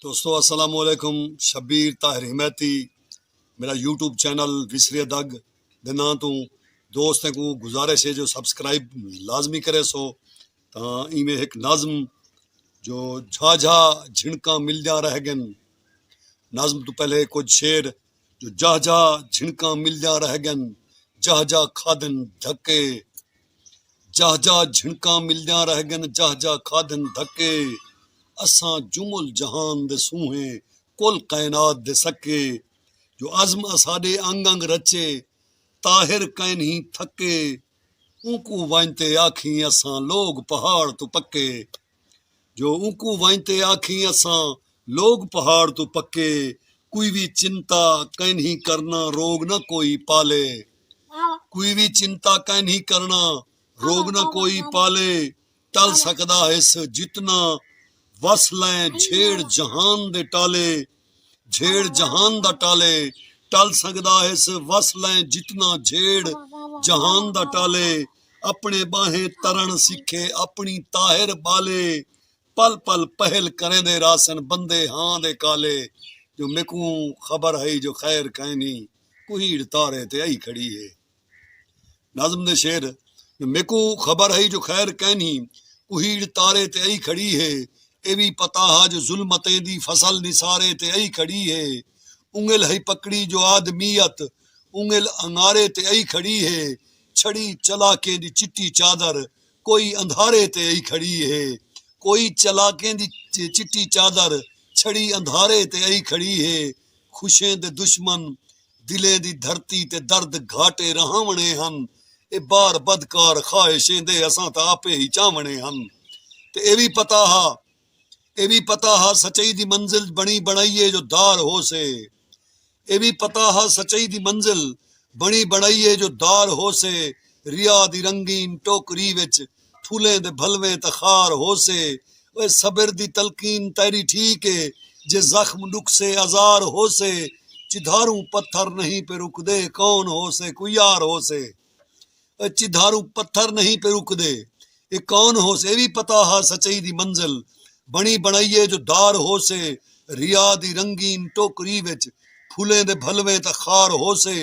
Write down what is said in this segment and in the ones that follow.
दोस्तों अस्सलाम वालेकुम। शबीर ताहिर हिमैती मेरा यूट्यूब चैनल विसरे दग दे नां तू दोस्तें को गुजारिश है जो सब्सक्राइब लाजमी करे सो। तां इमें एक नाज़म जो झाझा झिणका मिलदा रह गन। नाज़म तो पहले कुछ शेर जो झाझा झिणका मिलदा रह गन, झाझा खादन धक्के, झाझा झिणका मिलदा रह गन, झाझा खादन धक्के। असां जुमुल जहान दे सूहे कुल कायनात दे सके, जो अज़म असाडे अंग अंग रचे, ताहिर कैन ही थके। ऊकू वाइनते आखी असां लोग पहाड़ तो पक्के, जो ऊकू वाइनते आखी असां लोग पहाड़ तो पक्के। कोई भी चिंता कैन ही करना रोग न कोई पाले, कोई भी चिंता कैन ही करना रोग न कोई पाले। टल सकदा इस जितना वस लें झेड़ जहान दे टाले, झेड़ जहान दा टाले। टल सकदा इस वस लें जितना झेड़ जहान दा टाले। अपने बाहें तरन सीखे अपनी ताहिर बाले, पल पल पहल करें दे रासन बंदे हाँ दे काले। जो मेकू खबर है जो खैर कहनी कुहीड़ तारे ते आई खड़ी है। नाज़म दे शेर मेकू खबर है जो खैर कहनी कुहीड़ तारे ते आई खड़ी है। ए भी पता हा जो जुल्मतें दी फसल निसारे ते आई खड़ी है। उंगल है पकड़ी जो आदमियत उंगल अंगारे ते आई खड़ी है। छड़ी चलाके दी चिट्टी चादर कोई अंधारे ते आई खड़ी है। कोई चलाके दी चिट्टी चादर छड़ी अंधारे ते आई खड़ी है। खुशें दे दुश्मन दिले दी धरती ते दर्द घाटे रहावणे हन। ए बार बदकार ख्वाहिशें दे असां तां आपे ही चावणे हन। ते ए भी पता हा सच्चाई दी मंजिल बनी बनाइए जो दार हो से। ए भी पता हा सच्चाई दी मंजिल बनी बनाइए जो दार हो से। रिया दी रंगीन टोकरी विच फूलें दे भलवें तखार हो से। ओए सबर दी तलकीन तेरी ठीक है जे जख्म नुक्से आजार हो से। चिधारू पत्थर नहीं पे रुक दे कौन हो से कोई यार हो से। चिधारू पत्थर नहीं पे रुक दे ये कौन हो से। भी पता हा सच्चाई दी मंजिल बनी बनाइए जो दार हो से। रिया दी रंगीन टोकरी विच फूलें दे भलवें तखार हो से।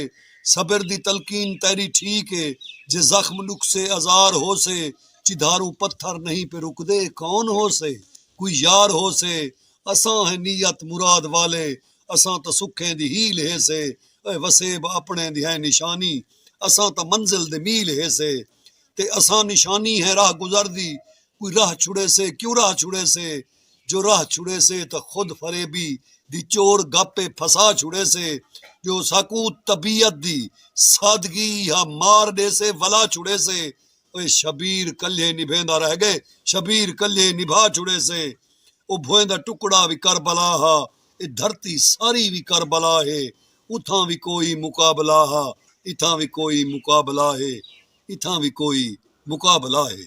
सबर दी तलकीन तेरी ठीक है जे जख्म नुक्से आजार हो से। चिधारू पत्थर नहीं पे रुक दे कौन हो से कोई यार हो से। असां है नीयत मुराद वाले असां तो सुखें दी हील है से। वसेब अपने दी है निशानी असां तो मंजिल दे मील है से। ते असां निशानी है राह गुजर दी कोई राह छुड़े से क्यों राह छुड़े से। जो राह छुड़े से तो खुद फरेबी दी चोर गापे फसा छुड़े से। जो सकूत तबीयत दी सादगी या मार दे से वला छुड़े से। ओए शबीर कल्हे निभेंदा रह गए शबीर कल्हे निभा छुड़े से। ओ भोएं दा टुकड़ा भी करबला हा ए धरती सारी भी करबला है। उठां भी कोई मुकाबला हा इथां भी कोई मुकाबला है, इथां भी कोई मुकाबला है।